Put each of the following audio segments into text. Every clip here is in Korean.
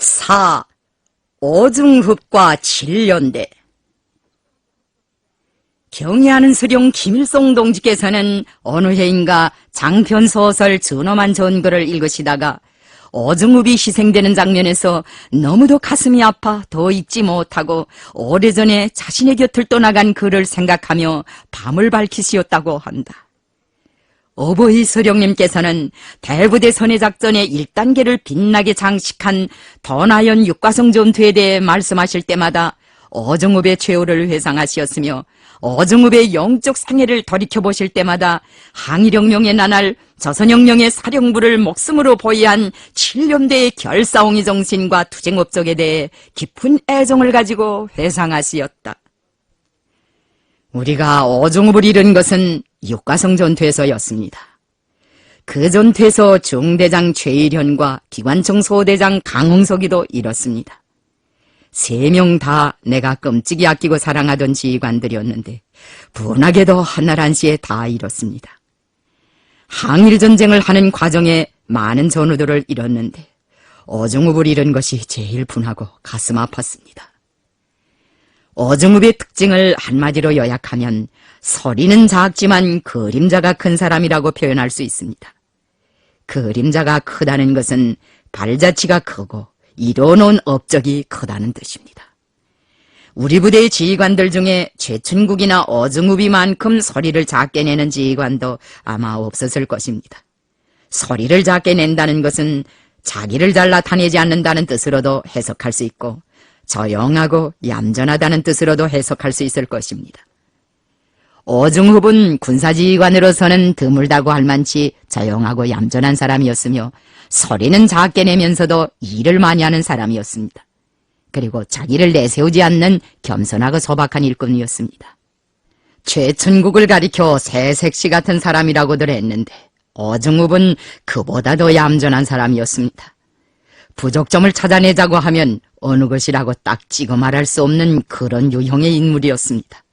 4. 오중흡과 칠련대. 경애하는 수령 김일성 동지께서는 어느 해인가 장편소설 준엄한 전글을 읽으시다가 오중흡이 희생되는 장면에서 너무도 가슴이 아파 더 읽지 못하고 오래전에 자신의 곁을 떠나간 그를 생각하며 밤을 밝히시었다고 한다. 어버이 서령님께서는 대부대 선해작전의 1단계를 빛나게 장식한 더나연 육가성 전투에 대해 말씀하실 때마다 오중흡의 최후를 회상하시었으며 오중흡의 영적 상해를 돌이켜보실 때마다 항일혁명의 나날 조선혁명의 사령부를 목숨으로 보위한 칠련대의 결사옹이 정신과 투쟁업적에 대해 깊은 애정을 가지고 회상하시었다. 우리가 오중흡을 잃은 것은 육가성 전투에서였습니다. 그 전투에서 중대장 최일현과 기관총 소대장 강홍석이도 잃었습니다. 3명 다 내가 끔찍이 아끼고 사랑하던 지휘관들이었는데 분하게도 한날 한시에 다 잃었습니다. 항일전쟁을 하는 과정에 많은 전우들을 잃었는데 오중흡을 잃은 것이 제일 분하고 가슴 아팠습니다. 오중흡의 특징을 한마디로 요약하면 소리는 작지만 그림자가 큰 사람이라고 표현할 수 있습니다. 그림자가 크다는 것은 발자취가 크고 이뤄놓은 업적이 크다는 뜻입니다. 우리 부대의 지휘관들 중에 최춘국이나 오중흡이만큼 소리를 작게 내는 지휘관도 아마 없었을 것입니다. 소리를 작게 낸다는 것은 자기를 잘 나타내지 않는다는 뜻으로도 해석할 수 있고 조용하고 얌전하다는 뜻으로도 해석할 수 있을 것입니다. 오중흡은 군사지휘관으로서는 드물다고 할 만치 조용하고 얌전한 사람이었으며 소리는 작게 내면서도 일을 많이 하는 사람이었습니다. 그리고 자기를 내세우지 않는 겸손하고 소박한 일꾼이었습니다. 최춘국을 가리켜 새색시 같은 사람이라고들 했는데 오중흡은 그보다 더 얌전한 사람이었습니다. 부족점을 찾아내자고 하면 어느 것이라고 딱 찍어 말할 수 없는 그런 유형의 인물이었습니다.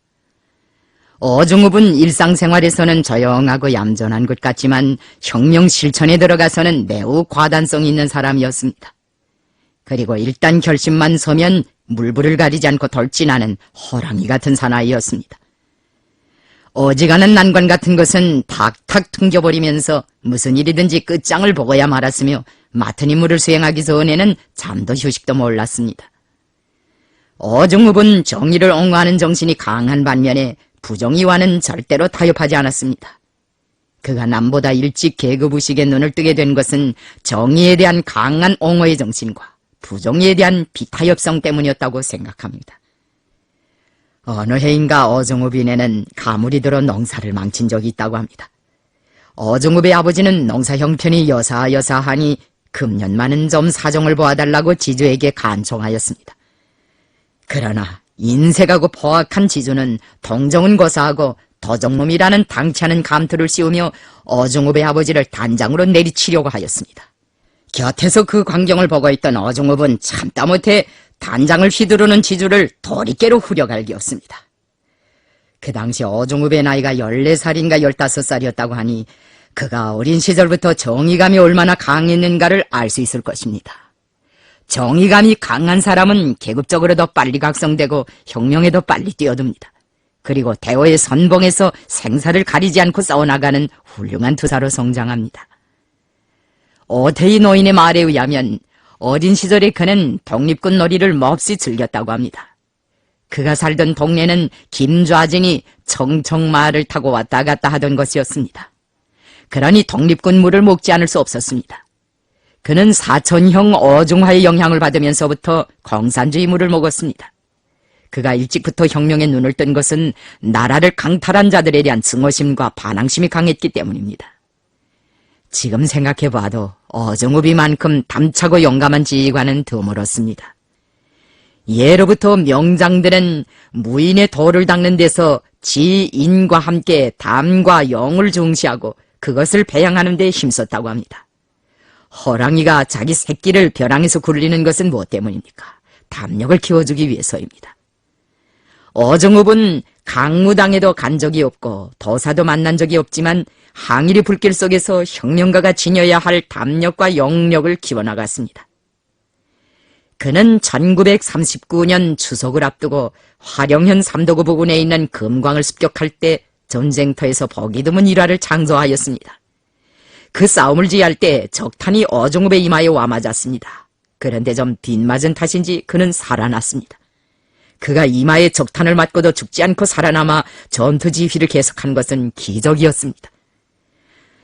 오중흡은 일상생활에서는 조용하고 얌전한 것 같지만 혁명 실천에 들어가서는 매우 과단성이 있는 사람이었습니다. 그리고 일단 결심만 서면 물불을 가리지 않고 돌진하는 호랑이 같은 사나이였습니다. 어지간한 난관 같은 것은 탁탁 퉁겨버리면서 무슨 일이든지 끝장을 보고야 말았으며 맡은 임무를 수행하기 전에는 잠도 휴식도 몰랐습니다. 오중흡은 정의를 옹호하는 정신이 강한 반면에 부정의와는 절대로 타협하지 않았습니다. 그가 남보다 일찍 계급의식에 눈을 뜨게 된 것은 정의에 대한 강한 옹호의 정신과 부정의에 대한 비타협성 때문이었다고 생각합니다. 어느 해인가 오중흡이네는 가물이 들어 농사를 망친 적이 있다고 합니다. 오중흡의 아버지는 농사 형편이 여사하니 금년만은 좀 사정을 보아달라고 지주에게 간청하였습니다. 그러나 인색하고 포악한 지주는 동정은 고사하고 도적놈이라는 당치 않은 감투를 씌우며 오중흡의 아버지를 단장으로 내리치려고 하였습니다. 곁에서 그 광경을 보고 있던 오중흡은 참다 못해 단장을 휘두르는 지주를 도리깨로 후려갈기었습니다. 그 당시 오중흡의 나이가 14살인가 15살이었다고 하니 그가 어린 시절부터 정의감이 얼마나 강했는가를 알 수 있을 것입니다. 정의감이 강한 사람은 계급적으로도 빨리 각성되고 혁명에도 빨리 뛰어듭니다. 그리고 대오의 선봉에서 생사를 가리지 않고 싸워나가는 훌륭한 투사로 성장합니다. 오태희 노인의 말에 의하면 어린 시절에 그는 독립군 놀이를 몹시 즐겼다고 합니다. 그가 살던 동네는 김좌진이 청청마를 타고 왔다 갔다 하던 것이었습니다. 그러니 독립군 물을 먹지 않을 수 없었습니다. 그는 사촌형 오중화의 영향을 받으면서부터 공산주의 물을 먹었습니다. 그가 일찍부터 혁명에 눈을 뜬 것은 나라를 강탈한 자들에 대한 증오심과 반항심이 강했기 때문입니다. 지금 생각해봐도 오중흡이만큼 담차고 용감한 지휘관은 드물었습니다. 예로부터 명장들은 무인의 도를 닦는 데서 지인과 함께 담과 영을 중시하고 그것을 배양하는 데 힘썼다고 합니다. 호랑이가 자기 새끼를 벼랑에서 굴리는 것은 무엇 때문입니까? 담력을 키워주기 위해서입니다. 오중흡은 강무당에도 간 적이 없고 도사도 만난 적이 없지만 항일의 불길 속에서 혁명가가 지녀야 할 담력과 영력을 키워나갔습니다. 그는 1939년 추석을 앞두고 화령현 삼도구 부근에 있는 금광을 습격할 때 전쟁터에서 보기 드문 일화를 창조하였습니다. 그 싸움을 지휘할 때 적탄이 어종읍의 이마에 와 맞았습니다. 그런데 좀 빗맞은 탓인지 그는 살아났습니다. 그가 이마에 적탄을 맞고도 죽지 않고 살아남아 전투 지휘를 계속한 것은 기적이었습니다.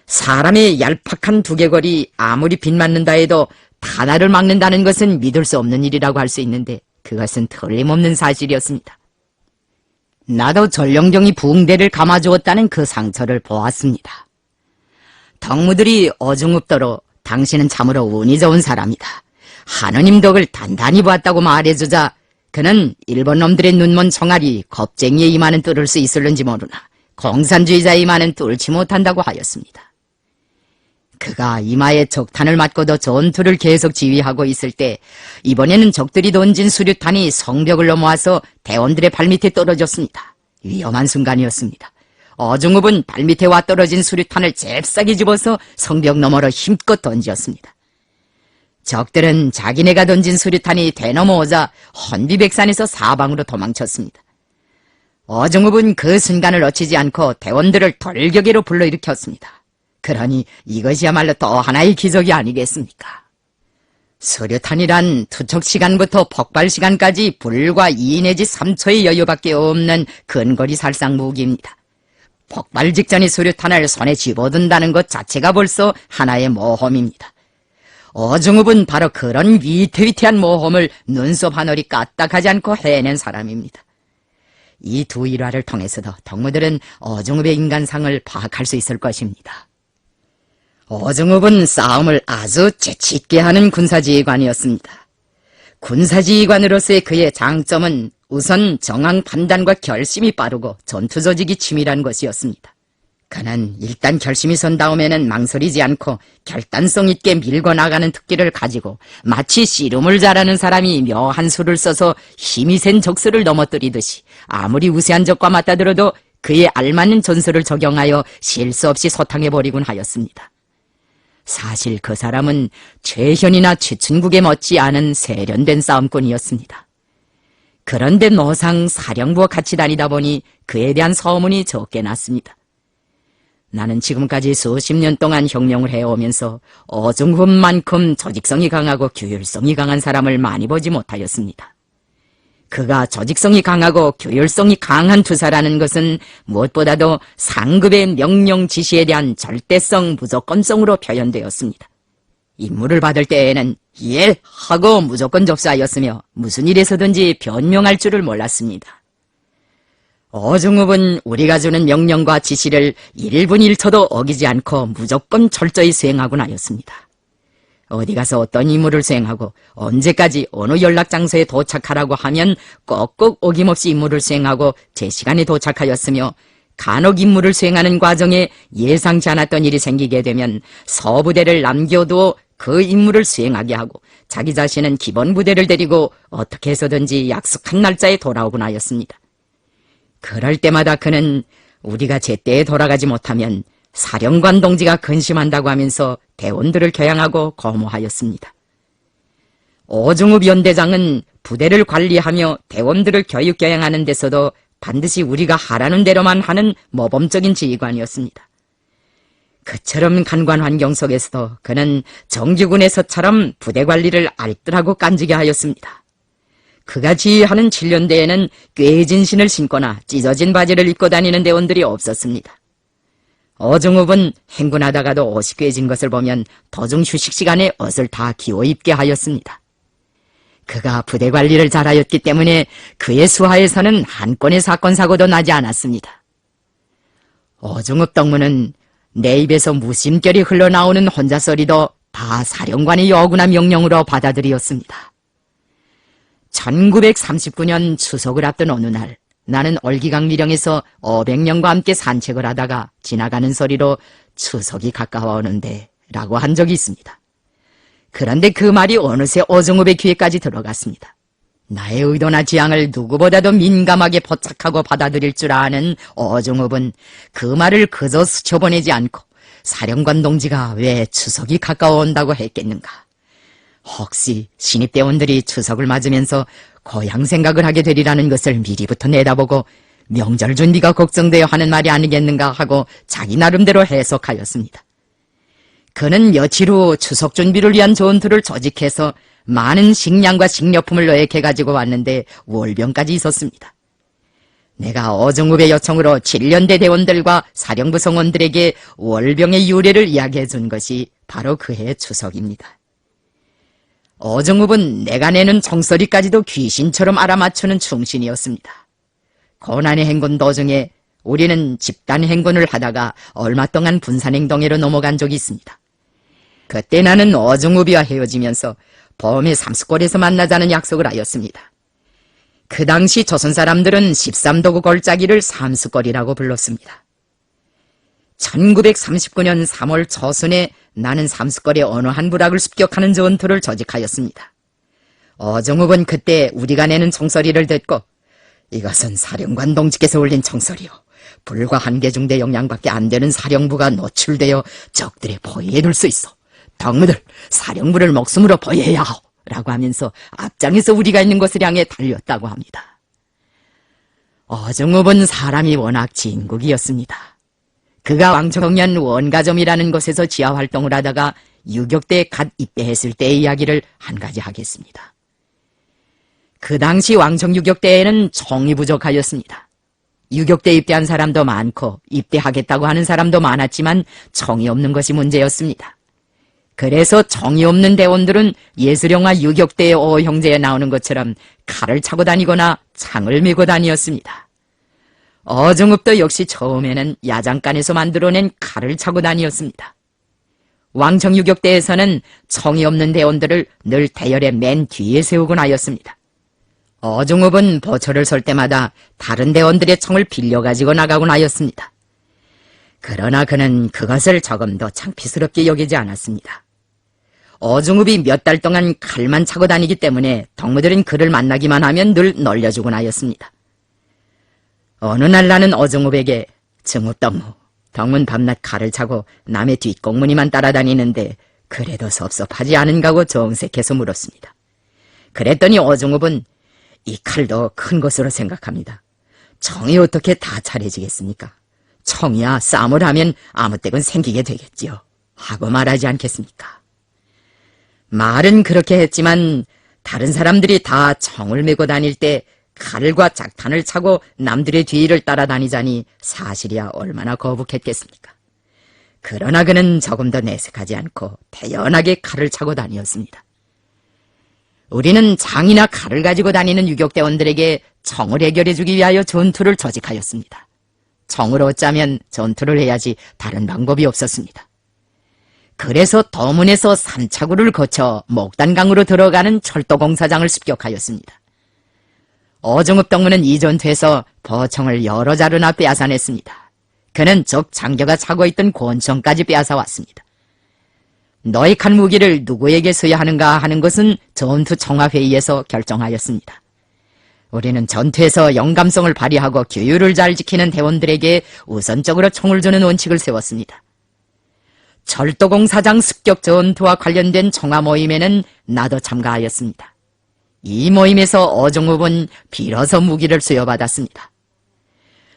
사람의 얄팍한 두개골이 아무리 빗맞는다 해도 탄알을 막는다는 것은 믿을 수 없는 일이라고 할 수 있는데 그것은 틀림없는 사실이었습니다. 나도 전령정이 붕대를 감아주었다는 그 상처를 보았습니다. 덕무들이 어중읍더러 당신은 참으로 운이 좋은 사람이다. 하느님 덕을 단단히 보았다고 말해주자 그는 일본 놈들의 눈먼 총알이 겁쟁이의 이마는 뚫을 수 있을는지 모르나 공산주의자의 이마는 뚫지 못한다고 하였습니다. 그가 이마에 적탄을 맞고도 전투를 계속 지휘하고 있을 때 이번에는 적들이 던진 수류탄이 성벽을 넘어와서 대원들의 발밑에 떨어졌습니다. 위험한 순간이었습니다. 어중읍은 발밑에 와 떨어진 수류탄을 잽싸게 집어서 성벽 너머로 힘껏 던지었습니다. 적들은 자기네가 던진 수류탄이 되넘어오자 헌비백산에서 사방으로 도망쳤습니다. 어중읍은 그 순간을 놓치지 않고 대원들을 돌격으로 불러일으켰습니다. 그러니 이것이야말로 또 하나의 기적이 아니겠습니까? 수류탄이란 투척 시간부터 폭발 시간까지 불과 2 내지 3초의 여유밖에 없는 근거리 살상 무기입니다. 폭발 직전의 수류탄을 손에 집어든다는 것 자체가 벌써 하나의 모험입니다. 어중읍은 바로 그런 위태위태한 모험을 눈썹 하늘이 까딱하지 않고 해낸 사람입니다. 이 두 일화를 통해서도 덕무들은 어중읍의 인간상을 파악할 수 있을 것입니다. 어중읍은 싸움을 아주 재치있게 하는 군사지휘관이었습니다. 군사지휘관으로서의 그의 장점은 우선 정황 판단과 결심이 빠르고 전투 조직이 치밀한 것이었습니다. 그는 일단 결심이 선 다음에는 망설이지 않고 결단성 있게 밀고 나가는 특기를 가지고 마치 씨름을 잘하는 사람이 묘한 수를 써서 힘이 센 적수를 넘어뜨리듯이 아무리 우세한 적과 맞다들어도 그에 알맞는 전술을 적용하여 실수 없이 소탕해버리곤 하였습니다. 사실 그 사람은 최현이나 최춘국에 못지않은 세련된 싸움꾼이었습니다. 그런데 노상 사령부와 같이 다니다 보니 그에 대한 소문이 적게 났습니다. 나는 지금까지 수십 년 동안 형령을 해오면서 어중훈만큼 조직성이 강하고 규율성이 강한 사람을 많이 보지 못하였습니다. 그가 조직성이 강하고 규율성이 강한 투사라는 것은 무엇보다도 상급의 명령 지시에 대한 절대성, 무조건성으로 표현되었습니다. 임무를 받을 때에는 예! 하고 무조건 접수하였으며 무슨 일에서든지 변명할 줄을 몰랐습니다. 어중읍은 우리가 주는 명령과 지시를 1분 1초도 어기지 않고 무조건 철저히 수행하곤 하였습니다. 어디 가서 어떤 임무를 수행하고 언제까지 어느 연락장소에 도착하라고 하면 꼭꼭 어김없이 임무를 수행하고 제 시간에 도착하였으며 간혹 임무를 수행하는 과정에 예상치 않았던 일이 생기게 되면 서부대를 남겨두어 그 임무를 수행하게 하고 자기 자신은 기본 부대를 데리고 어떻게 해서든지 약속한 날짜에 돌아오곤 하였습니다. 그럴 때마다 그는 우리가 제때에 돌아가지 못하면 사령관 동지가 근심한다고 하면서 대원들을 교양하고 고무하였습니다. 오중읍 연대장은 부대를 관리하며 대원들을 교육 교양하는 데서도 반드시 우리가 하라는 대로만 하는 모범적인 지휘관이었습니다. 그처럼 간관 환경 속에서도 그는 정규군에서처럼 부대 관리를 알뜰하고 깐지게 하였습니다. 그가 지휘하는 7년대에는 꿰진 신을 신거나 찢어진 바지를 입고 다니는 대원들이 없었습니다. 어중읍은 행군하다가도 옷이 꿰진 것을 보면 도중 휴식 시간에 옷을 다 기워 입게 하였습니다. 그가 부대 관리를 잘하였기 때문에 그의 수하에서는 한 건의 사건 사고도 나지 않았습니다. 어중읍 덕무는 내 입에서 무심결이 흘러나오는 혼자소리도 다 사령관의 여구나 명령으로 받아들이었습니다. 1939년 추석을 앞둔 어느 날 나는 올기강 미령에서 500명과 함께 산책을 하다가 지나가는 소리로 추석이 가까워오는데 라고 한 적이 있습니다. 그런데 그 말이 어느새 어중읍의 귀에까지 들어갔습니다. 나의 의도나 지향을 누구보다도 민감하게 포착하고 받아들일 줄 아는 어중읍은 그 말을 그저 스쳐보내지 않고 사령관 동지가 왜 추석이 가까워온다고 했겠는가? 혹시 신입대원들이 추석을 맞으면서 고향 생각을 하게 되리라는 것을 미리부터 내다보고 명절 준비가 걱정되어 하는 말이 아니겠는가 하고 자기 나름대로 해석하였습니다. 그는 며칠 후 추석 준비를 위한 전투를 조직해서 많은 식량과 식료품을 여액해 가지고 왔는데 월병까지 있었습니다. 내가 어정읍의 요청으로 7년대 대원들과 사령부 성원들에게 월병의 유래를 이야기해 준 것이 바로 그해 추석입니다. 어정읍은 내가 내는 정서리까지도 귀신처럼 알아맞추는 충신이었습니다. 고난의 행군 도중에 우리는 집단 행군을 하다가 얼마 동안 분산행동회로 넘어간 적이 있습니다. 그때 나는 어정읍이와 헤어지면서 범의 삼수골에서 만나자는 약속을 하였습니다. 그 당시 조선 사람들은 13도구 골짜기를 삼수골이라고 불렀습니다. 1939년 3월 초순에 나는 삼수골의 어느 한 부락을 습격하는 전투를 조직하였습니다. 어정읍은 그때 우리가 내는 총소리를 듣고 이것은 사령관 동지께서 올린 총소리요. 불과 한 개 중대 영양밖에 안 되는 사령부가 노출되어 적들의 포위에 둘 수 있어. 덕무들 사령부를 목숨으로 보호해야 하오. 라고 하면서 앞장에서 우리가 있는 곳을 향해 달렸다고 합니다. 어정읍은 사람이 워낙 진국이었습니다. 그가 왕청년 원가점이라는 곳에서 지하활동을 하다가 유격대에 갓 입대했을 때의 이야기를 한 가지 하겠습니다. 그 당시 왕청 유격대에는 총이 부족하였습니다. 유격대 입대한 사람도 많고 입대하겠다고 하는 사람도 많았지만 총이 없는 것이 문제였습니다. 그래서 총이 없는 대원들은 예술영화 유격대의 오형제에 나오는 것처럼 칼을 차고 다니거나 창을 메고 다니었습니다. 어정읍도 역시 처음에는 야장간에서 만들어낸 칼을 차고 다니었습니다. 왕청 유격대에서는 총이 없는 대원들을 늘 대열의 맨 뒤에 세우곤 하였습니다. 어정읍은 보초를 설 때마다 다른 대원들의 총을 빌려가지고 나가곤 하였습니다. 그러나 그는 그것을 조금 더 창피스럽게 여기지 않았습니다. 어정읍이 몇 달 동안 칼만 차고 다니기 때문에 덕무들은 그를 만나기만 하면 늘 놀려주곤 하였습니다. 어느 날 나는 어정읍에게 정읍덕무, 덕문 밤낮 칼을 차고 남의 뒷공무니만 따라다니는데 그래도 섭섭하지 않은가고 정색해서 물었습니다. 그랬더니 어정읍은 이 칼도 큰 것으로 생각합니다. 총이 어떻게 다 차려지겠습니까? 총이야 싸움을 하면 아무 때건 생기게 되겠지요. 하고 말하지 않겠습니까? 말은 그렇게 했지만 다른 사람들이 다 총을 메고 다닐 때 칼과 작탄을 차고 남들의 뒤를 따라다니자니 사실이야 얼마나 거북했겠습니까? 그러나 그는 조금 더 내색하지 않고 태연하게 칼을 차고 다녔습니다. 우리는 장이나 칼을 가지고 다니는 유격대원들에게 총을 해결해주기 위하여 전투를 조직하였습니다. 총을 얻자면 전투를 해야지 다른 방법이 없었습니다. 그래서 도문에서 산차구를 거쳐 목단강으로 들어가는 철도공사장을 습격하였습니다. 어정읍 덕무는 이 전투에서 보총을 여러 자루나 빼앗아냈습니다. 그는 적 장교가 차고 있던 권총까지 빼앗아왔습니다. 노획한 무기를 누구에게 써야 하는가 하는 것은 전투 총화회의에서 결정하였습니다. 우리는 전투에서 영감성을 발휘하고 규율을 잘 지키는 대원들에게 우선적으로 총을 주는 원칙을 세웠습니다. 철도공사장 습격 전투와 관련된 총화 모임에는 나도 참가하였습니다. 이 모임에서 어정읍은 비로소 무기를 수여받았습니다.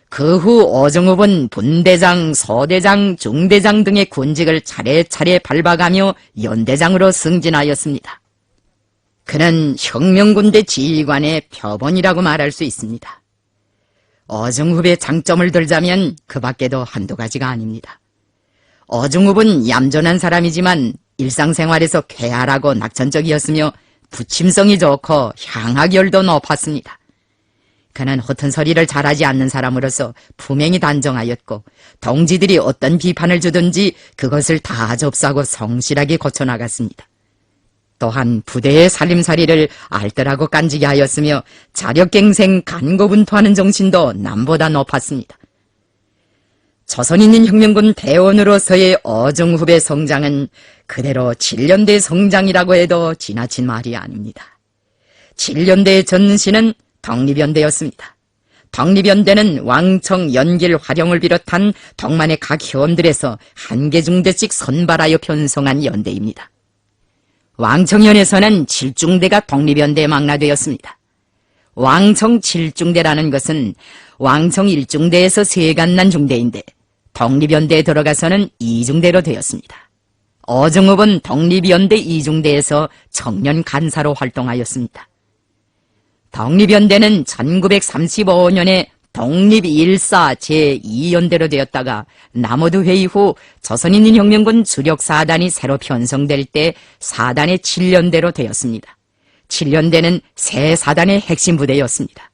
그 후 어정읍은 분대장, 소대장, 중대장 등의 군직을 차례차례 밟아가며 연대장으로 승진하였습니다. 그는 혁명군대 지휘관의 표본이라고 말할 수 있습니다. 어정읍의 장점을 들자면 그 밖에도 한두 가지가 아닙니다. 어정읍은 얌전한 사람이지만 일상생활에서 쾌활하고 낙천적이었으며 부침성이 좋고 향학열도 높았습니다. 그는 허튼 소리를 잘하지 않는 사람으로서 품행이 단정하였고 동지들이 어떤 비판을 주든지 그것을 다 접수하고 성실하게 고쳐나갔습니다. 또한 부대의 살림살이를 알뜰하고 깐지게 하였으며 자력갱생 간고분투하는 정신도 남보다 높았습니다. 조선인민 혁명군 대원으로서의 어정읍의 성장은 그대로 7년대 성장이라고 해도 지나친 말이 아닙니다. 7년대의 전신은 독립연대였습니다. 독립연대는 왕청, 연길, 화령을 비롯한 동만의 각 현들에서 한 개 중대씩 선발하여 편성한 연대입니다. 왕청현에서는 칠중대가 독립연대에 망라되었습니다. 왕청 칠중대라는 것은 왕청 1중대에서 세간난 중대인데 독립연대에 들어가서는 2중대로 되었습니다. 어정읍은 독립연대 2중대에서 청년 간사로 활동하였습니다. 독립연대는 1935년에 독립일사 제2연대로 되었다가 남오드 회의 후 조선인민혁명군 주력사단이 새로 편성될 때 사단의 7연대로 되었습니다. 7연대는 새 사단의 핵심 부대였습니다.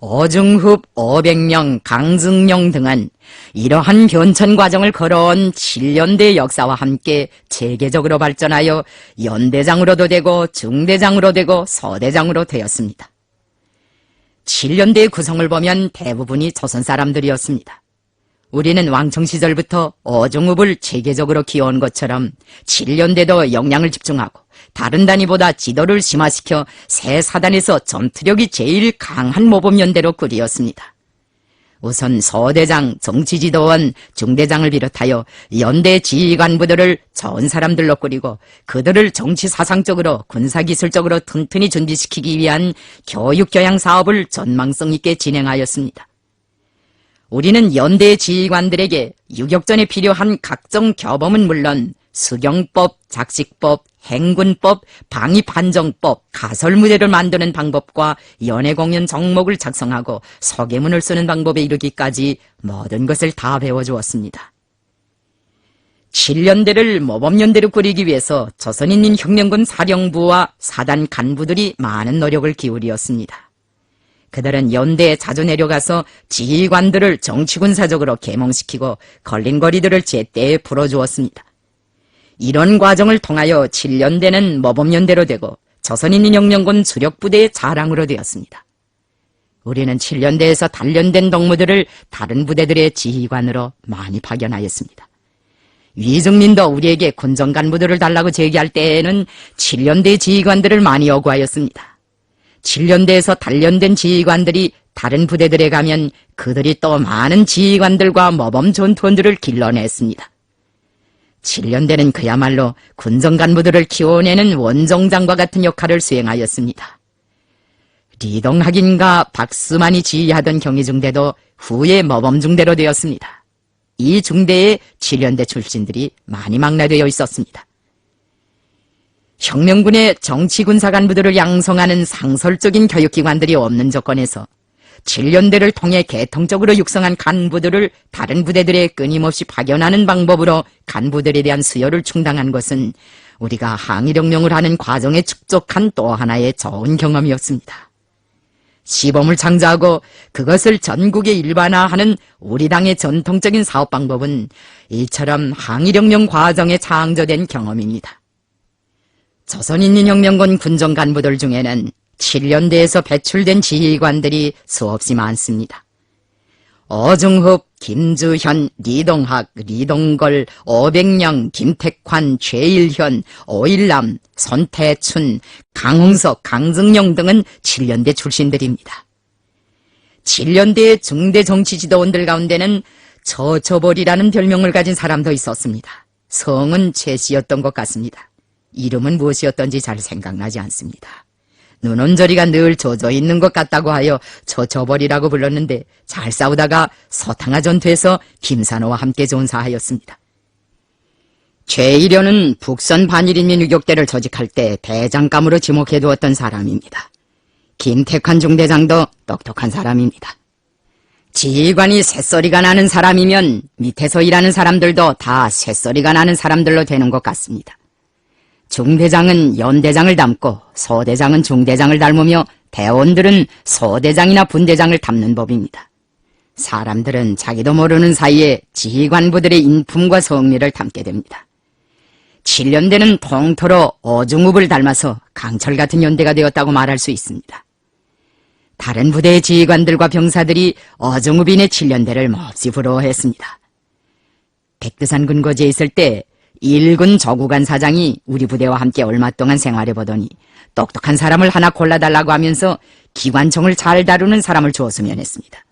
어중흡, 어백령, 강승용 등은 이러한 변천 과정을 걸어온 7연대의 역사와 함께 체계적으로 발전하여 연대장으로도 되고 중대장으로 되고 서대장으로 되었습니다. 7연대의 구성을 보면 대부분이 조선 사람들이었습니다. 우리는 왕청 시절부터 어중읍을 체계적으로 키워온 것처럼 7연대도 역량을 집중하고 다른 단위보다 지도를 심화시켜 새 사단에서 전투력이 제일 강한 모범연대로 꾸렸습니다. 우선 서대장, 정치지도원, 중대장을 비롯하여 연대 지휘관부들을 좋은 사람들로 꾸리고 그들을 정치사상적으로 군사기술적으로 튼튼히 준비시키기 위한 교육교양 사업을 전망성 있게 진행하였습니다. 우리는 연대 지휘관들에게 유격전에 필요한 각종 교범은 물론 수경법, 작식법, 행군법, 방위판정법, 가설무대를 만드는 방법과 연애공연 정목을 작성하고 서계문을 쓰는 방법에 이르기까지 모든 것을 다 배워주었습니다. 7연대를 모범연대로 꾸리기 위해서 조선인민혁명군 사령부와 사단 간부들이 많은 노력을 기울였습니다. 그들은 연대에 자주 내려가서 지휘관들을 정치군사적으로 계몽시키고 걸린 거리들을 제때에 풀어주었습니다. 이런 과정을 통하여 7연대는 모범연대로 되고 조선인민혁명군 주력부대의 자랑으로 되었습니다. 우리는 7연대에서 단련된 동무들을 다른 부대들의 지휘관으로 많이 파견하였습니다. 위증민도 우리에게 군정 간부들을 달라고 제기할 때에는 7연대 지휘관들을 많이 요구하였습니다. 7연대에서 단련된 지휘관들이 다른 부대들에 가면 그들이 또 많은 지휘관들과 모범 전투원들을 길러냈습니다. 7연대는 그야말로 군정 간부들을 키워내는 원정장과 같은 역할을 수행하였습니다. 리동학인과 박수만이 지휘하던 경의중대도 후에 모범중대로 되었습니다. 이 중대에 7연대 출신들이 많이 망라되어 있었습니다. 혁명군의 정치군사 간부들을 양성하는 상설적인 교육기관들이 없는 조건에서 7연대를 통해 계통적으로 육성한 간부들을 다른 부대들에 끊임없이 파견하는 방법으로 간부들에 대한 수요를 충당한 것은 우리가 항일혁명을 하는 과정에 축적한 또 하나의 좋은 경험이었습니다. 시범을 창조하고 그것을 전국에 일반화하는 우리 당의 전통적인 사업 방법은 이처럼 항일혁명 과정에 창조된 경험입니다. 조선인민혁명군 군정 간부들 중에는 7연대에서 배출된 지휘관들이 수없이 많습니다. 어중흡, 김주현, 리동학, 리동걸, 어백령, 김택환, 최일현, 오일남, 손태춘, 강홍석, 강승용 등은 7연대 출신들입니다. 7연대의 중대 정치 지도원들 가운데는 처처벌이라는 별명을 가진 사람도 있었습니다. 성은 최씨였던 것 같습니다. 이름은 무엇이었던지 잘 생각나지 않습니다. 눈온저리가 늘 젖어 있는 것 같다고 하여 처처벌이라고 불렀는데 잘 싸우다가 서탕화 전투에서 김산호와 함께 전사하였습니다. 최일현은 북선 반일인민 유격대를 조직할 때 대장감으로 지목해두었던 사람입니다. 김택환 중대장도 똑똑한 사람입니다. 지휘관이 새소리가 나는 사람이면 밑에서 일하는 사람들도 다 새소리가 나는 사람들로 되는 것 같습니다. 중대장은 연대장을 닮고 소대장은 중대장을 닮으며 대원들은 소대장이나 분대장을 닮는 법입니다. 사람들은 자기도 모르는 사이에 지휘관부들의 인품과 성미를 닮게 됩니다. 7연대는 통틀어 어중읍을 닮아서 강철 같은 연대가 되었다고 말할 수 있습니다. 다른 부대의 지휘관들과 병사들이 어중읍인의 7연대를 몹시 부러워했습니다. 백두산 군거지에 있을 때 1군 조구관 사장이 우리 부대와 함께 얼마 동안 생활해보더니 똑똑한 사람을 하나 골라달라고 하면서 기관총을 잘 다루는 사람을 주었으면 했습니다.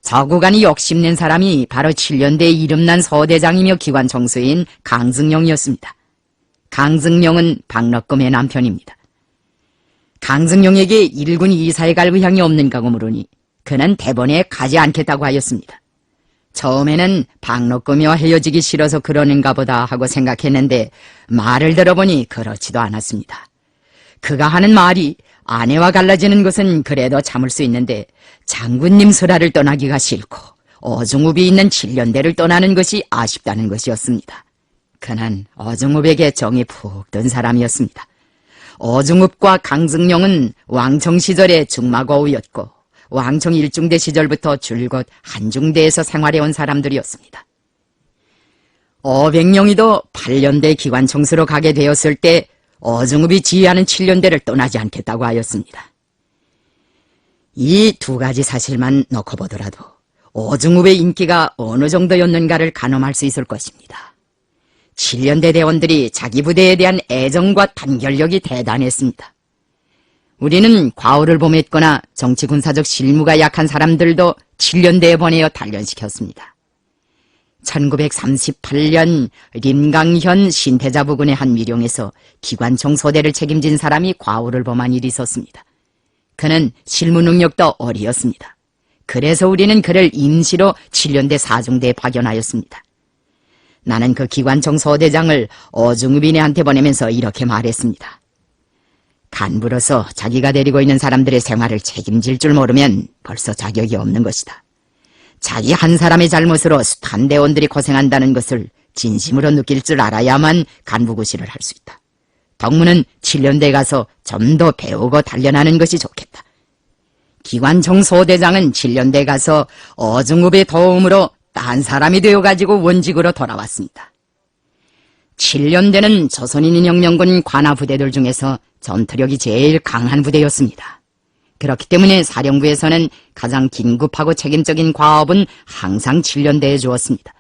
조구관이 욕심낸 사람이 바로 7연대의 이름난 서대장이며 기관총수인 강승용이었습니다. 강승룡은 박덕금의 남편입니다. 강승룡에게 일군 이사에 갈 의향이 없는가고 물으니 그는 대번에 가지 않겠다고 하였습니다. 처음에는 박덕금이와 헤어지기 싫어서 그러는가 보다 하고 생각했는데 말을 들어보니 그렇지도 않았습니다. 그가 하는 말이 아내와 갈라지는 것은 그래도 참을 수 있는데 장군님 설화를 떠나기가 싫고 어중읍이 있는 칠련대를 떠나는 것이 아쉽다는 것이었습니다. 그는 어중읍에게 정이 푹 든 사람이었습니다. 어중읍과 강승룡은 왕청 시절의 중마고우였고 왕청 일중대 시절부터 줄곧 한중대에서 생활해온 사람들이었습니다. 어백령이도 8년대 기관청수로 가게 되었을 때 어중읍이 지휘하는 7년대를 떠나지 않겠다고 하였습니다. 이 두 가지 사실만 놓고 보더라도 어중읍의 인기가 어느 정도였는가를 가늠할 수 있을 것입니다. 7년대 대원들이 자기 부대에 대한 애정과 단결력이 대단했습니다. 우리는 과오를 범했거나 정치군사적 실무가 약한 사람들도 7년대에 보내어 단련시켰습니다. 1938년 림강현 신태자 부근의 한 미룡에서 기관총 소대를 책임진 사람이 과오를 범한 일이 있었습니다. 그는 실무 능력도 어리었습니다. 그래서 우리는 그를 임시로 7년대 사중대에 파견하였습니다. 나는 그 기관총 소대장을 어중읍이네한테 보내면서 이렇게 말했습니다. 간부로서 자기가 데리고 있는 사람들의 생활을 책임질 줄 모르면 벌써 자격이 없는 것이다. 자기 한 사람의 잘못으로 숱한 대원들이 고생한다는 것을 진심으로 느낄 줄 알아야만 간부구실을 할 수 있다. 덕무는 7년대에 가서 좀 더 배우고 단련하는 것이 좋겠다. 기관총 소대장은 7년대에 가서 어중읍의 도움으로 딴 사람이 되어가지고 원직으로 돌아왔습니다. 7년대는 조선인민혁명군 관하 부대들 중에서 전투력이 제일 강한 부대였습니다. 그렇기 때문에 사령부에서는 가장 긴급하고 책임적인 과업은 항상 7년대에 주었습니다.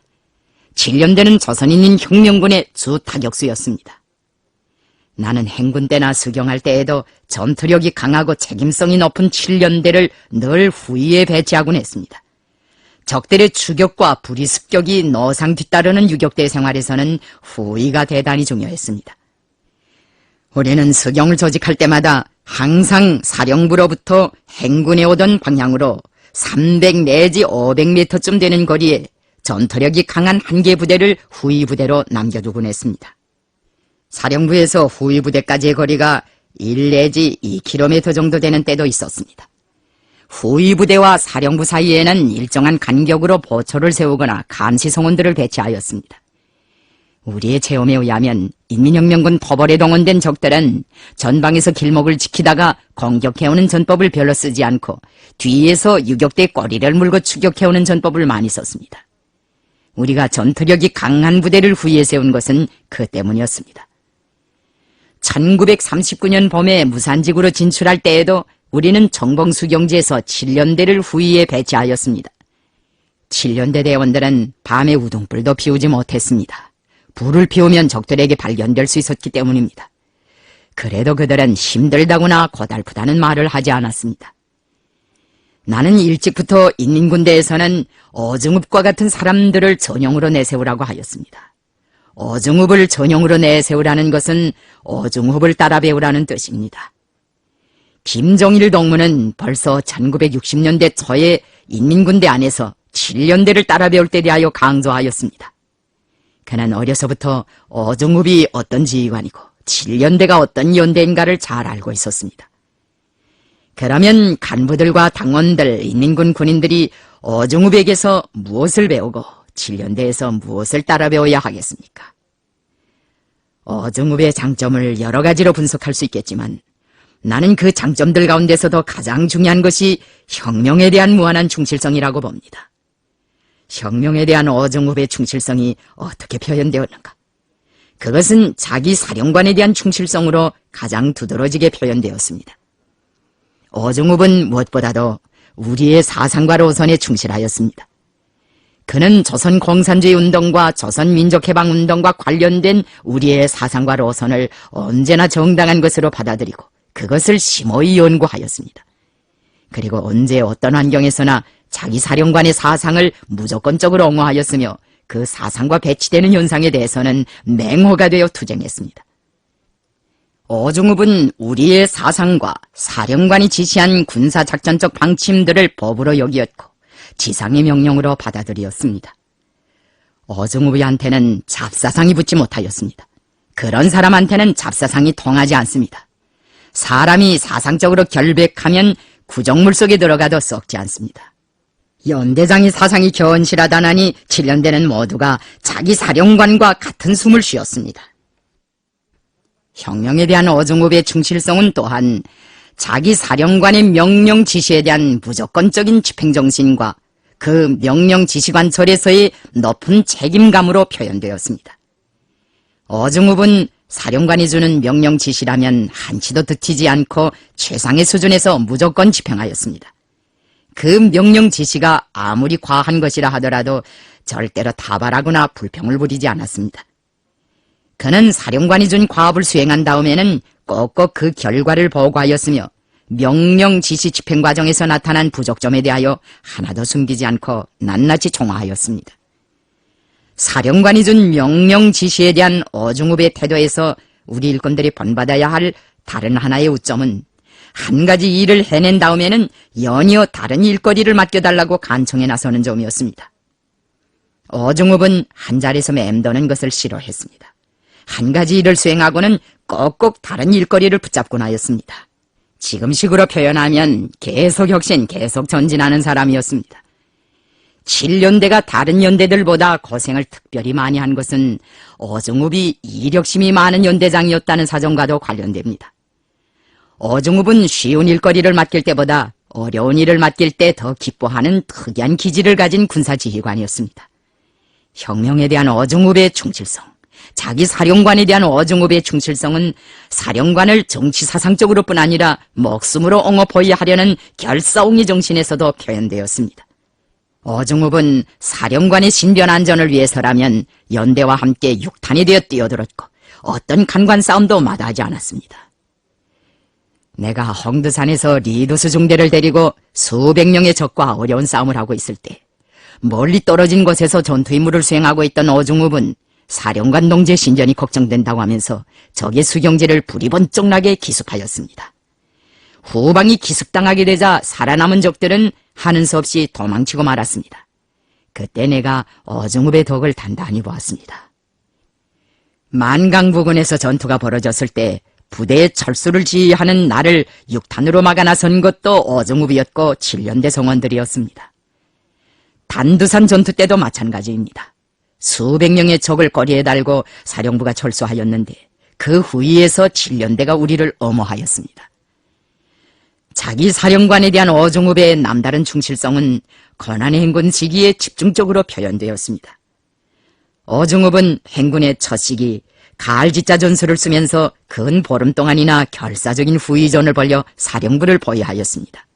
7년대는 조선인민혁명군의 주 타격수였습니다. 나는 행군 때나 수경할 때에도 전투력이 강하고 책임성이 높은 7년대를 늘 후위에 배치하곤 했습니다. 적들의 추격과 불의습격이 노상 뒤따르는 유격대 생활에서는 후위가 대단히 중요했습니다. 우리는 수경을 조직할 때마다 항상 사령부로부터 행군에 오던 방향으로 300 내지 500m쯤 되는 거리에 전투력이 강한 한 개 부대를 후위 부대로 남겨두곤 했습니다. 사령부에서 후위 부대까지의 거리가 1 내지 2km 정도 되는 때도 있었습니다. 후위 부대와 사령부 사이에는 일정한 간격으로 보초를 세우거나 감시 성원들을 배치하였습니다. 우리의 체험에 의하면 인민혁명군 토벌에 동원된 적들은 전방에서 길목을 지키다가 공격해오는 전법을 별로 쓰지 않고 뒤에서 유격대 꼬리를 물고 추격해오는 전법을 많이 썼습니다. 우리가 전투력이 강한 부대를 후위에 세운 것은 그 때문이었습니다. 1939년 봄에 무산직으로 진출할 때에도 우리는 정봉수경지에서 7년대를 후위에 배치하였습니다. 7년대 대원들은 밤에 우등불도 피우지 못했습니다. 불을 피우면 적들에게 발견될 수 있었기 때문입니다. 그래도 그들은 힘들다거나 고달프다는 말을 하지 않았습니다. 나는 일찍부터 인민군대에서는 어중읍과 같은 사람들을 전용으로 내세우라고 하였습니다. 어중읍을 전용으로 내세우라는 것은 어중읍을 따라 배우라는 뜻입니다. 김정일 동무는 벌써 1960년대 초에 인민군대 안에서 7년대를 따라 배울 때 대하여 강조하였습니다. 그는 어려서부터 어중읍이 어떤 지휘관이고 7년대가 어떤 연대인가를 잘 알고 있었습니다. 그러면 간부들과 당원들, 인민군 군인들이 어중읍에게서 무엇을 배우고 7년대에서 무엇을 따라 배워야 하겠습니까? 어중읍의 장점을 여러 가지로 분석할 수 있겠지만 나는 그 장점들 가운데서도 가장 중요한 것이 혁명에 대한 무한한 충실성이라고 봅니다. 혁명에 대한 어중읍의 충실성이 어떻게 표현되었는가? 그것은 자기 사령관에 대한 충실성으로 가장 두드러지게 표현되었습니다. 어중읍은 무엇보다도 우리의 사상과 노선에 충실하였습니다. 그는 조선공산주의 운동과 조선민족해방운동과 관련된 우리의 사상과 노선을 언제나 정당한 것으로 받아들이고 그것을 심오히 연구하였습니다. 그리고 언제 어떤 환경에서나 자기 사령관의 사상을 무조건적으로 옹호하였으며 그 사상과 배치되는 현상에 대해서는 맹호가 되어 투쟁했습니다. 어중읍은 우리의 사상과 사령관이 지시한 군사작전적 방침들을 법으로 여기었고 지상의 명령으로 받아들였습니다. 어중읍이한테는 잡사상이 붙지 못하였습니다. 그런 사람한테는 잡사상이 통하지 않습니다. 사람이 사상적으로 결백하면 구정물 속에 들어가도 썩지 않습니다. 연대장이 사상이 견실하다나니 7년대는 모두가 자기 사령관과 같은 숨을 쉬었습니다. 혁명에 대한 어중읍의 충실성은 또한 자기 사령관의 명령 지시에 대한 무조건적인 집행정신과 그 명령 지시관철에서의 높은 책임감으로 표현되었습니다. 어중읍은 사령관이 주는 명령 지시라면 한치도 듣히지 않고 최상의 수준에서 무조건 집행하였습니다. 그 명령 지시가 아무리 과한 것이라 하더라도 절대로 타발하거나 불평을 부리지 않았습니다. 그는 사령관이 준 과업을 수행한 다음에는 꼭꼭 그 결과를 보고하였으며 명령 지시 집행 과정에서 나타난 부족점에 대하여 하나도 숨기지 않고 낱낱이 총화하였습니다. 사령관이 준 명령 지시에 대한 어중읍의 태도에서 우리 일꾼들이 본받아야 할 다른 하나의 우점은 한 가지 일을 해낸 다음에는 연이어 다른 일거리를 맡겨달라고 간청에 나서는 점이었습니다. 어중읍은 한 자리에서 맴도는 것을 싫어했습니다. 한 가지 일을 수행하고는 꼭꼭 다른 일거리를 붙잡곤 하였습니다. 지금식으로 표현하면 계속 혁신, 계속 전진하는 사람이었습니다. 7연대가 다른 연대들보다 고생을 특별히 많이 한 것은 어중읍이 이력심이 많은 연대장이었다는 사정과도 관련됩니다. 어중읍은 쉬운 일거리를 맡길 때보다 어려운 일을 맡길 때 더 기뻐하는 특이한 기질을 가진 군사지휘관이었습니다. 혁명에 대한 어중읍의 충실성, 자기 사령관에 대한 어중읍의 충실성은 사령관을 정치사상적으로뿐 아니라 목숨으로 옹호포위 하려는 결사옹위 정신에서도 표현되었습니다. 어중읍은 사령관의 신변안전을 위해서라면 연대와 함께 육탄이 되어 뛰어들었고 어떤 간관 싸움도 마다하지 않았습니다. 내가 홍두산에서 리두스 중대를 데리고 수백 명의 적과 어려운 싸움을 하고 있을 때 멀리 떨어진 곳에서 전투 임무를 수행하고 있던 어중읍은 사령관 동지의 신전이 걱정된다고 하면서 적의 수경지를 부리번쩍나게 기습하였습니다. 후방이 기습당하게 되자 살아남은 적들은 하는 수 없이 도망치고 말았습니다. 그때 내가 어중읍의 덕을 단단히 보았습니다. 만강 부근에서 전투가 벌어졌을 때 부대의 철수를 지휘하는 나를 육탄으로 막아 나선 것도 어중읍이었고 7년대 성원들이었습니다. 단두산 전투 때도 마찬가지입니다. 수백 명의 적을 거리에 달고 사령부가 철수하였는데 그 후위에서 7년대가 우리를 엄호하였습니다. 자기 사령관에 대한 어중읍의 남다른 충실성은 고난의 행군 시기에 집중적으로 표현되었습니다. 어중읍은 행군의 첫 시기 가을지자 전술을 쓰면서 근 보름 동안이나 결사적인 후위전을 벌여 사령부를 보유하였습니다.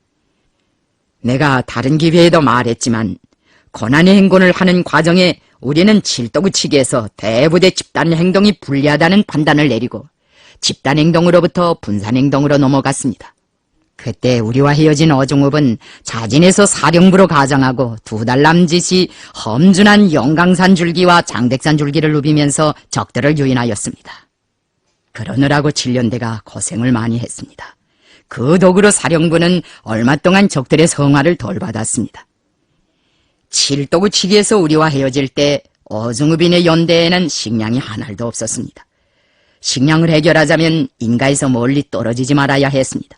내가 다른 기회에도 말했지만 고난의 행군을 하는 과정에 우리는 칠도구치기에서 대부대 집단 행동이 불리하다는 판단을 내리고 집단 행동으로부터 분산 행동으로 넘어갔습니다. 그때 우리와 헤어진 어중읍은 자진해서 사령부로 가장하고 2달 남짓이 험준한 영강산 줄기와 장백산 줄기를 누비면서 적들을 유인하였습니다. 그러느라고 7년대가 고생을 많이 했습니다. 그 덕으로 사령부는 얼마 동안 적들의 성화를 덜 받았습니다. 칠도구치기에서 우리와 헤어질 때 어중읍인의 연대에는 식량이 한 알도 없었습니다. 식량을 해결하자면 인가에서 멀리 떨어지지 말아야 했습니다.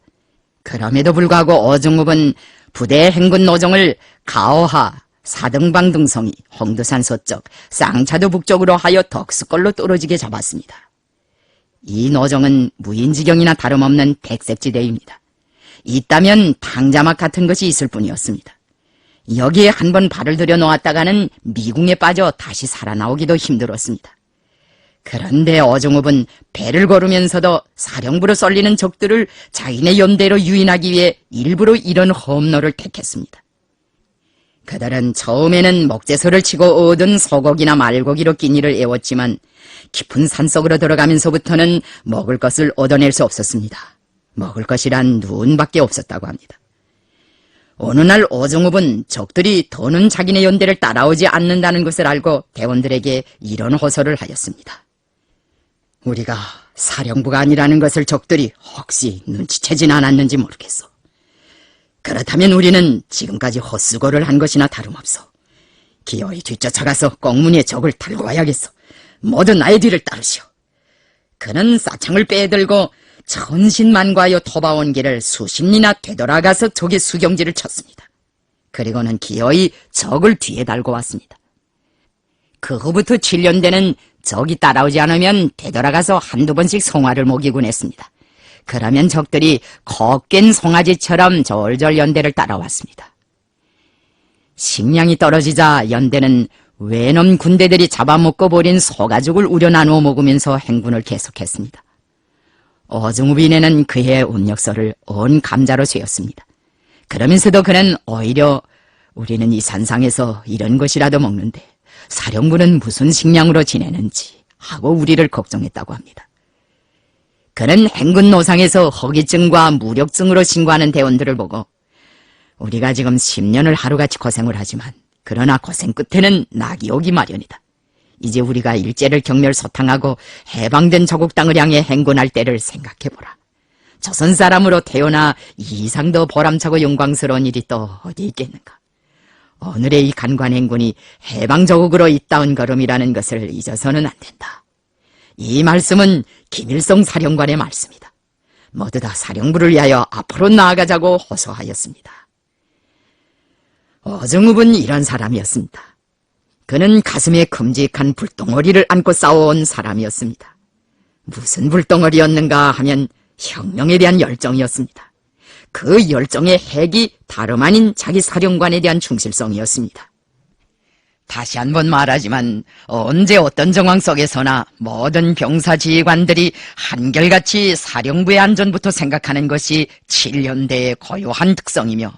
그럼에도 불구하고 어중읍은 부대의 행군 노정을 가오하, 사등방 등성이, 홍두산 서쪽, 쌍차도 북쪽으로 하여 덕수골로 떨어지게 잡았습니다. 이 노정은 무인지경이나 다름없는 백색지대입니다. 있다면 당자막 같은 것이 있을 뿐이었습니다. 여기에 한번 발을 들여놓았다가는 미궁에 빠져 다시 살아나오기도 힘들었습니다. 그런데 어중읍은 배를 걸으면서도 사령부로 쏠리는 적들을 자기네 연대로 유인하기 위해 일부러 이런 험로를 택했습니다. 그들은 처음에는 목재소를 치고 얻은 소고기나 말고기로 끼니를 애웠지만 깊은 산속으로 들어가면서부터는 먹을 것을 얻어낼 수 없었습니다. 먹을 것이란 눈밖에 없었다고 합니다. 어느 날 어중읍은 적들이 더는 자기네 연대를 따라오지 않는다는 것을 알고 대원들에게 이런 호소를 하였습니다. 우리가 사령부가 아니라는 것을 적들이 혹시 눈치채진 않았는지 모르겠어. 그렇다면 우리는 지금까지 헛수고를 한 것이나 다름없어. 기어이 뒤쫓아가서 꽁무니의 적을 달고 와야겠어. 모두 나의 뒤를 따르시오. 그는 싸창을 빼들고 천신만과하여 토바온 길을 수십리나 되돌아가서 적의 수경지를 쳤습니다. 그리고는 기어이 적을 뒤에 달고 왔습니다. 그 후부터 7년대는 적이 따라오지 않으면 되돌아가서 한두 번씩 송아를 먹이곤 했습니다. 그러면 적들이 걷깬 송아지처럼 졸졸 연대를 따라왔습니다. 식량이 떨어지자 연대는 외놈 군대들이 잡아먹고 버린 소가죽을 우려 나누어 먹으면서 행군을 계속했습니다. 어중우빈에는 그의 음력서를 온 감자로 쇠었습니다. 그러면서도 그는 오히려 우리는 이 산상에서 이런 것이라도 먹는데 사령부는 무슨 식량으로 지내는지 하고 우리를 걱정했다고 합니다. 그는 행군 노상에서 허기증과 무력증으로 신고하는 대원들을 보고 우리가 지금 10년을 하루같이 고생을 하지만 그러나 고생 끝에는 낙이 오기 마련이다. 이제 우리가 일제를 경멸소탕하고 해방된 조국 땅을 향해 행군할 때를 생각해보라. 조선 사람으로 태어나 이 이상 더 보람차고 영광스러운 일이 또 어디 있겠는가. 오늘의 이 간관 행군이 해방조국으로 잇따은 걸음이라는 것을 잊어서는 안 된다. 이 말씀은 김일성 사령관의 말씀이다. 모두 다 사령부를 위하여 앞으로 나아가자고 호소하였습니다. 어정읍은 이런 사람이었습니다. 그는 가슴에 큼직한 불덩어리를 안고 싸워온 사람이었습니다. 무슨 불덩어리였는가 하면 혁명에 대한 열정이었습니다. 그 열정의 핵이 다름 아닌 자기 사령관에 대한 충실성이었습니다. 다시 한번 말하지만 언제 어떤 정황 속에서나 모든 병사 지휘관들이 한결같이 사령부의 안전부터 생각하는 것이 7년대의 고유한 특성이며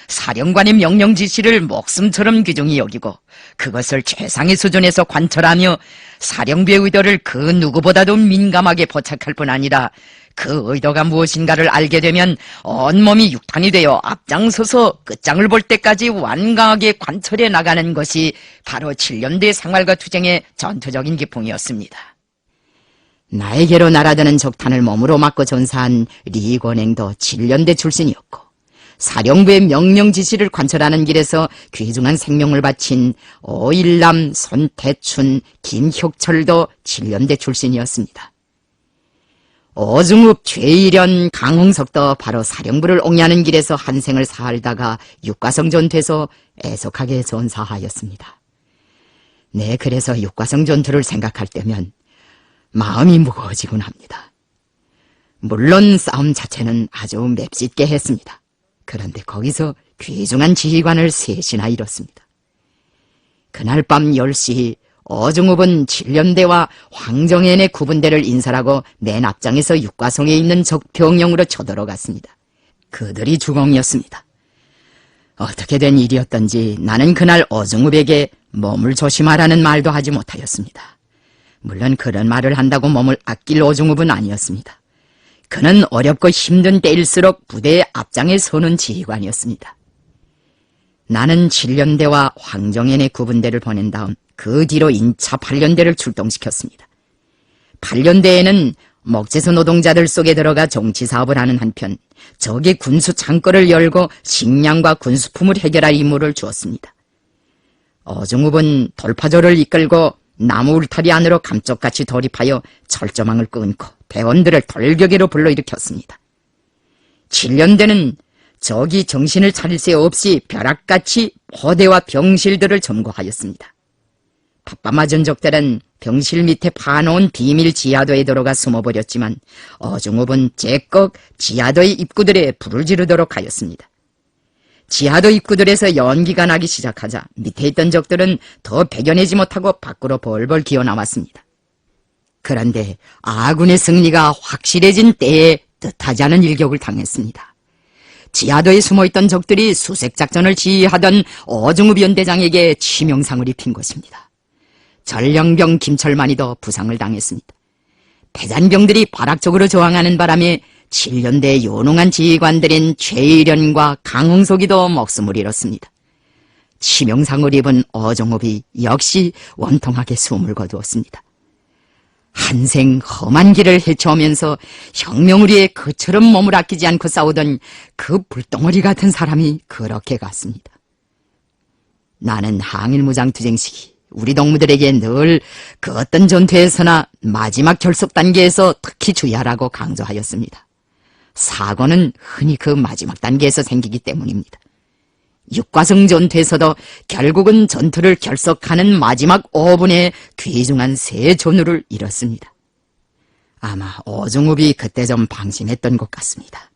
사령관의 명령 지시를 목숨처럼 귀중히 여기고 그것을 최상의 수준에서 관철하며 사령부의 의도를 그 누구보다도 민감하게 포착할 뿐 아니라 그 의도가 무엇인가를 알게 되면 온몸이 육탄이 되어 앞장서서 끝장을 볼 때까지 완강하게 관철해 나가는 것이 바로 7년대 생활과 투쟁의 전투적인 기풍이었습니다. 나에게로 날아드는 적탄을 몸으로 맞고 전사한 리권행도 7년대 출신이었고 사령부의 명령 지시를 관철하는 길에서 귀중한 생명을 바친 오일남, 손태춘, 김혁철도 7년대 출신이었습니다. 어중읍, 최일현, 강홍석도 바로 사령부를 옹야하는 길에서 한 생을 살다가 육가성 전투에서 애석하게 전사하였습니다. 네, 그래서 육가성 전투를 생각할 때면 마음이 무거워지곤 합니다. 물론 싸움 자체는 아주 맵짓게 했습니다. 그런데 거기서 귀중한 지휘관을 셋이나 잃었습니다. 그날 밤 10시 어중읍은 7년대와 황정현의 구분대를 인설하고 맨 앞장에서 육가성에 있는 적병영으로 쳐들어갔습니다. 그들이 주공이었습니다. 어떻게 된 일이었던지 나는 그날 어중읍에게 몸을 조심하라는 말도 하지 못하였습니다. 물론 그런 말을 한다고 몸을 아낄 어중읍은 아니었습니다. 그는 어렵고 힘든 때일수록 부대의 앞장에 서는 지휘관이었습니다. 나는 7년대와 황정현의 구분대를 보낸 다음 그 뒤로 인차 8년대를 출동시켰습니다. 8년대에는 목재소 노동자들 속에 들어가 정치사업을 하는 한편 적의 군수 창고를 열고 식량과 군수품을 해결할 임무를 주었습니다. 어중읍은 돌파조를 이끌고 나무 울타리 안으로 감쪽같이 돌입하여 철조망을 끊고 대원들을 돌격으로 불러일으켰습니다. 7년대는 적이 정신을 차릴 새 없이 벼락같이 포대와 병실들을 점거하였습니다. 바빠맞은 적들은 병실 밑에 파놓은 비밀 지하도에 들어가 숨어버렸지만 어중읍은 제껏 지하도의 입구들에 불을 지르도록 하였습니다. 지하도 입구들에서 연기가 나기 시작하자 밑에 있던 적들은 더 배겨내지 못하고 밖으로 벌벌 기어나왔습니다. 그런데 아군의 승리가 확실해진 때에 뜻하지 않은 일격을 당했습니다. 지하도에 숨어있던 적들이 수색작전을 지휘하던 어중읍 연대장에게 치명상을 입힌 것입니다. 전령병 김철만이도 부상을 당했습니다. 패잔병들이 발악적으로 저항하는 바람에 7년대 요능한 지휘관들인 최일현과 강홍석이도 목숨을 잃었습니다. 치명상을 입은 어종업이 역시 원통하게 숨을 거두었습니다. 한생 험한 길을 헤쳐오면서 혁명을 위해 그처럼 몸을 아끼지 않고 싸우던 그 불덩어리 같은 사람이 그렇게 갔습니다. 나는 항일무장투쟁 시기 우리 동무들에게 늘 그 어떤 전투에서나 마지막 결속 단계에서 특히 주의하라고 강조하였습니다. 사고는 흔히 그 마지막 단계에서 생기기 때문입니다. 육과성 전투에서도 결국은 전투를 결석하는 마지막 5분에 귀중한 세 전우를 잃었습니다. 아마 오종욱이 그때 좀 방심했던 것 같습니다.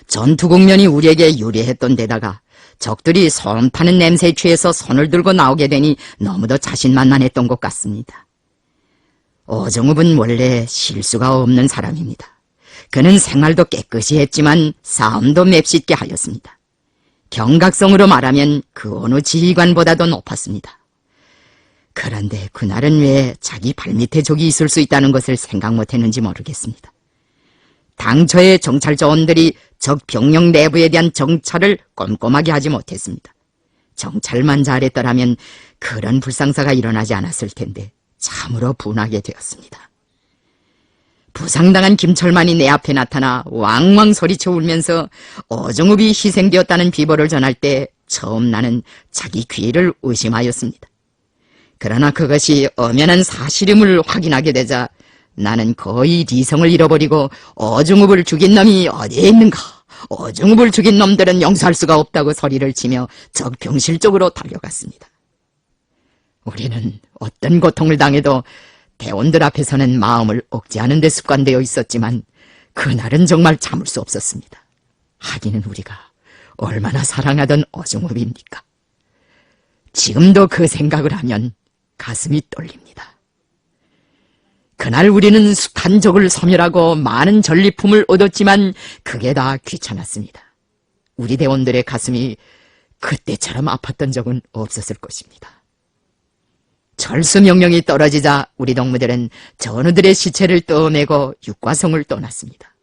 전투 국면이 우리에게 유리했던 데다가 적들이 손 타는 냄새에 취해서 손을 들고 나오게 되니 너무도 자신만만했던 것 같습니다. 오종욱은 원래 실수가 없는 사람입니다. 그는 생활도 깨끗이 했지만 싸움도 맵시게 하였습니다. 경각성으로 말하면 그 어느 지휘관보다도 높았습니다. 그런데 그날은 왜 자기 발밑에 적이 있을 수 있다는 것을 생각 못했는지 모르겠습니다. 당초에 정찰 조원들이 적 병력 내부에 대한 정찰을 꼼꼼하게 하지 못했습니다. 정찰만 잘했더라면 그런 불상사가 일어나지 않았을 텐데 참으로 분하게 되었습니다. 부상당한 김철만이 내 앞에 나타나 왕왕 소리쳐 울면서 오종욱이 희생되었다는 비보를 전할 때 처음 나는 자기 귀를 의심하였습니다. 그러나 그것이 엄연한 사실임을 확인하게 되자 나는 거의 리성을 잃어버리고 오종욱을 죽인 놈이 어디에 있는가, 오종욱을 죽인 놈들은 용서할 수가 없다고 소리를 치며 적 병실 쪽으로 달려갔습니다. 우리는 어떤 고통을 당해도 대원들 앞에서는 마음을 억제하는 데 습관되어 있었지만 그날은 정말 참을 수 없었습니다. 하기는 우리가 얼마나 사랑하던 오종욱입니까? 지금도 그 생각을 하면 가슴이 떨립니다. 그날 우리는 숱한 적을 소멸하고 많은 전리품을 얻었지만 그게 다 귀찮았습니다. 우리 대원들의 가슴이 그때처럼 아팠던 적은 없었을 것입니다. 철수 명령이 떨어지자 우리 동무들은 전우들의 시체를 떠내고 육과성을 떠났습니다.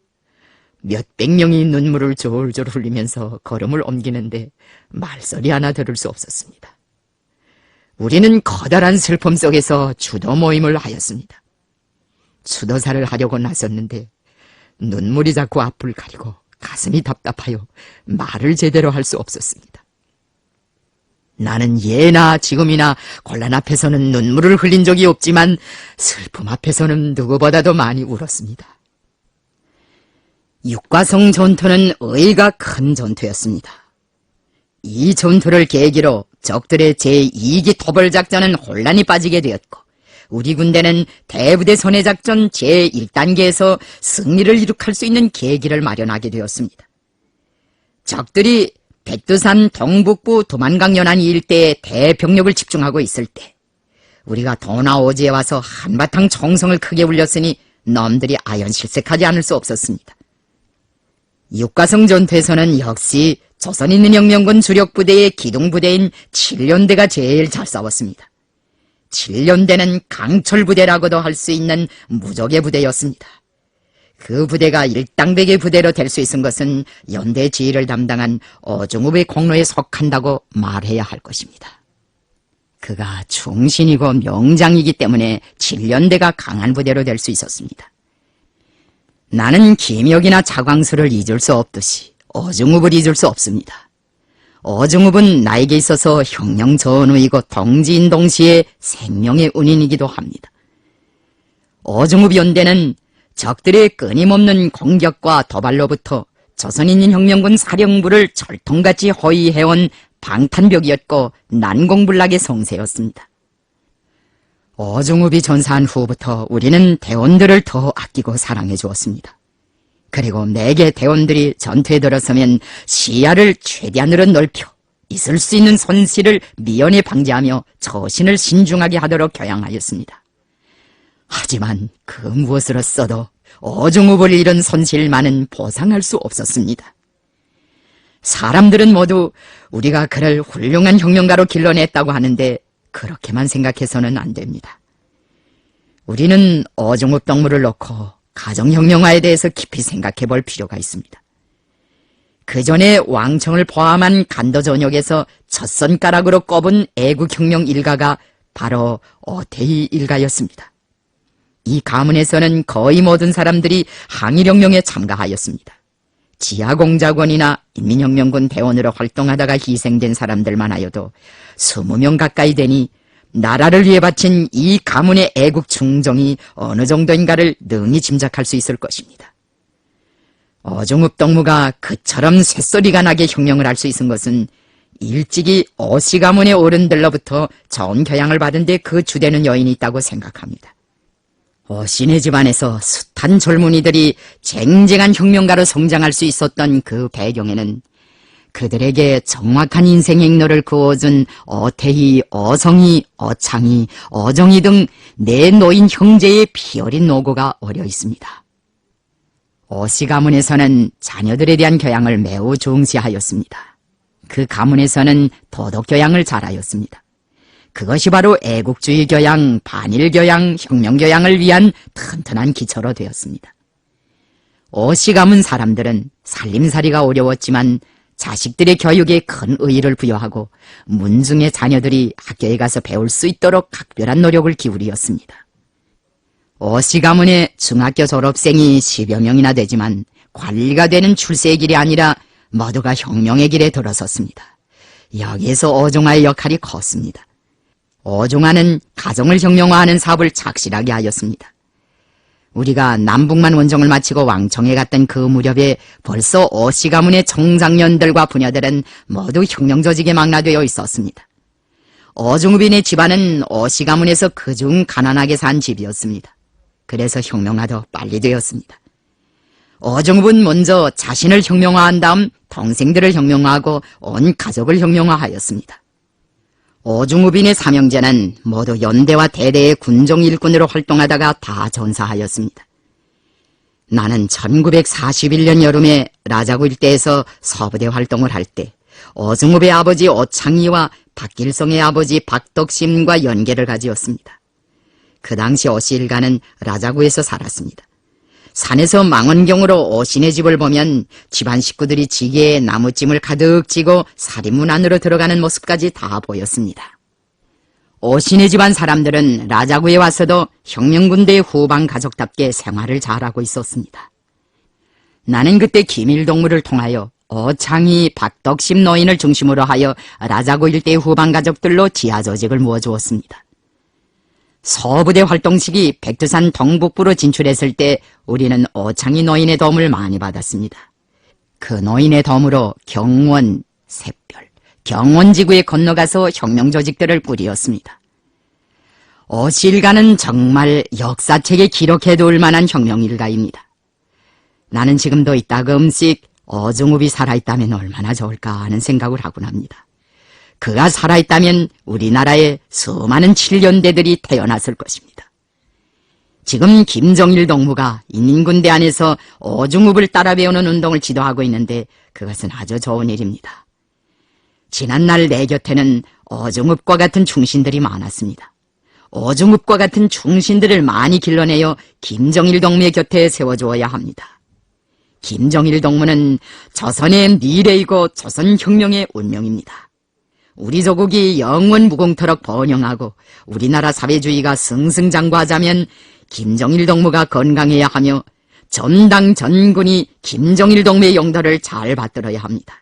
몇백 명이 눈물을 졸졸 흘리면서 걸음을 옮기는데 말소리 하나 들을 수 없었습니다. 우리는 커다란 슬픔 속에서 추도 모임을 하였습니다. 추도사를 하려고 나섰는데 눈물이 자꾸 앞을 가리고 가슴이 답답하여 말을 제대로 할 수 없었습니다. 나는 예나 지금이나 곤란 앞에서는 눈물을 흘린 적이 없지만 슬픔 앞에서는 누구보다도 많이 울었습니다. 육과성 전투는 의의가 큰 전투였습니다. 이 전투를 계기로 적들의 제2기 토벌작전은 혼란이 빠지게 되었고 우리 군대는 대부대 선회작전 제1단계에서 승리를 이룩할 수 있는 계기를 마련하게 되었습니다. 적들이 백두산 동북부 도만강 연안 일대에 대병력을 집중하고 있을 때 우리가 도나오지에 와서 한바탕 총성을 크게 울렸으니 놈들이 아연실색하지 않을 수 없었습니다. 육과성 전투에서는 역시 조선인민혁명군 주력부대의 기동부대인 7년대가 제일 잘 싸웠습니다. 7년대는 강철부대라고도 할 수 있는 무적의 부대였습니다. 그 부대가 일당백의 부대로 될 수 있은 것은 연대 지휘를 담당한 오종욱의 공로에 속한다고 말해야 할 것입니다. 그가 충신이고 명장이기 때문에 7년대가 강한 부대로 될 수 있었습니다. 나는 김혁이나 차광수를 잊을 수 없듯이 오종욱을 잊을 수 없습니다. 오종욱은 나에게 있어서 혁명 전우이고 동지인 동시에 생명의 은인이기도 합니다. 오종욱 연대는 적들의 끊임없는 공격과 도발로부터 조선인민혁명군 사령부를 철통같이 호위해온 방탄벽이었고 난공불락의 성세였습니다. 오종욱이 전사한 후부터 우리는 대원들을 더 아끼고 사랑해 주었습니다. 그리고 매개 대원들이 전투에 들어서면 시야를 최대한으로 넓혀 있을 수 있는 손실을 미연에 방지하며 처신을 신중하게 하도록 교양하였습니다. 하지만 그 무엇으로 써도 오종욱을 잃은 손실만은 보상할 수 없었습니다. 사람들은 모두 우리가 그를 훌륭한 혁명가로 길러냈다고 하는데 그렇게만 생각해서는 안 됩니다. 우리는 오종욱 동무를 놓고 가정혁명화에 대해서 깊이 생각해 볼 필요가 있습니다. 그 전에 왕청을 포함한 간도 전역에서 첫 손가락으로 꼽은 애국혁명 일가가 바로 오태희 일가였습니다. 이 가문에서는 거의 모든 사람들이 항일혁명에 참가하였습니다. 지하공작원이나 인민혁명군 대원으로 활동하다가 희생된 사람들만 하여도 20명 가까이 되니 나라를 위해 바친 이 가문의 애국 충정이 어느 정도인가를 능히 짐작할 수 있을 것입니다. 어종읍 동무가 그처럼 쇳소리가 나게 혁명을 할 수 있은 것은 일찍이 어씨 가문의 어른들로부터 좋은 교양을 받은 데 그 주되는 요인이 있다고 생각합니다. 어씨네 집안에서 숱한 젊은이들이 쟁쟁한 혁명가로 성장할 수 있었던 그 배경에는 그들에게 정확한 인생의 행로를 그어준 어태희, 어성희, 어창희, 어정희 등 네 노인 형제의 피 어린 노고가 어려 있습니다. 어씨 가문에서는 자녀들에 대한 교양을 매우 중시하였습니다. 그 가문에서는 도덕 교양을 잘하였습니다. 그것이 바로 애국주의 교양, 반일 교양, 혁명 교양을 위한 튼튼한 기초로 되었습니다. 어씨 가문 사람들은 살림살이가 어려웠지만 자식들의 교육에 큰 의의를 부여하고 문중의 자녀들이 학교에 가서 배울 수 있도록 각별한 노력을 기울이었습니다. 어씨 가문의 중학교 졸업생이 10여 명이나 되지만 관리가 되는 출세의 길이 아니라 모두가 혁명의 길에 들어섰습니다. 여기에서 어종아의 역할이 컸습니다. 어종아는 가정을 혁명화하는 사업을 착실하게 하였습니다. 우리가 남북만 원정을 마치고 왕청에 갔던 그 무렵에 벌써 어씨 가문의 청장년들과 부녀들은 모두 혁명 조직에 망라되어 있었습니다. 어종읍인의 집안은 어씨 가문에서 그중 가난하게 산 집이었습니다. 그래서 혁명화도 빨리 되었습니다. 어종읍은 먼저 자신을 혁명화한 다음 동생들을 혁명화하고 온 가족을 혁명화하였습니다. 어중읍인의 삼형제는 모두 연대와 대대의 군종 일꾼으로 활동하다가 다 전사하였습니다. 나는 1941년 여름에 라자구 일대에서 서부대 활동을 할 때 어중읍의 아버지 어창희와 박길성의 아버지 박덕심과 연계를 가지었습니다. 그 당시 어씨 일가는 라자구에서 살았습니다. 산에서 망원경으로 어신의 집을 보면 집안 식구들이 지게에 나무찜을 가득 쥐고 살인문 안으로 들어가는 모습까지 다 보였습니다. 어신의 집안 사람들은 라자구에 와서도 혁명군대의 후방 가족답게 생활을 잘하고 있었습니다. 나는 그때 기밀동무를 통하여 어창희, 박덕심 노인을 중심으로 하여 라자구 일대의 후방 가족들로 지하조직을 모아주었습니다. 서부대 활동 시기 백두산 동북부로 진출했을 때 우리는 어창희 노인의 도움을 많이 받았습니다. 그 노인의 도움으로 경원, 샛별, 경원지구에 건너가서 혁명 조직들을 꾸리었습니다. 어씨 일가는 정말 역사책에 기록해둘 만한 혁명 일가입니다. 나는 지금도 이따금씩 어중읍이 살아있다면 얼마나 좋을까 하는 생각을 하곤 합니다. 그가 살아있다면 우리나라에 수많은 7년대들이 태어났을 것입니다. 지금 김정일 동무가 인민군대 안에서 어중읍을 따라 배우는 운동을 지도하고 있는데 그것은 아주 좋은 일입니다. 지난날 내 곁에는 어중읍과 같은 충신들이 많았습니다. 어중읍과 같은 충신들을 많이 길러내어 김정일 동무의 곁에 세워주어야 합니다. 김정일 동무는 조선의 미래이고 조선혁명의 운명입니다. 우리 조국이 영원 무공토록 번영하고 우리나라 사회주의가 승승장구하자면 김정일 동무가 건강해야 하며 전당 전군이 김정일 동무의 용도를 잘 받들어야 합니다.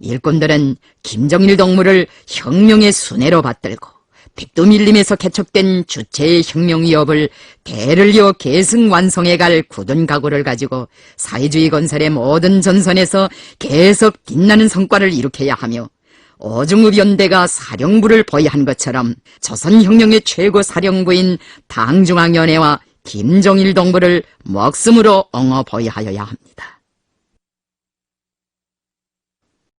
일꾼들은 김정일 동무를 혁명의 순회로 받들고 백두밀림에서 개척된 주체의 혁명 위협을 대를 이어 계승 완성해갈 굳은 각오를 가지고 사회주의 건설의 모든 전선에서 계속 빛나는 성과를 일으켜야 하며 어중읍 연대가 사령부를 보유한 것처럼 조선혁명의 최고 사령부인 당중앙위원회와 김정일 동무를 목숨으로 엉어 보유하여야 합니다.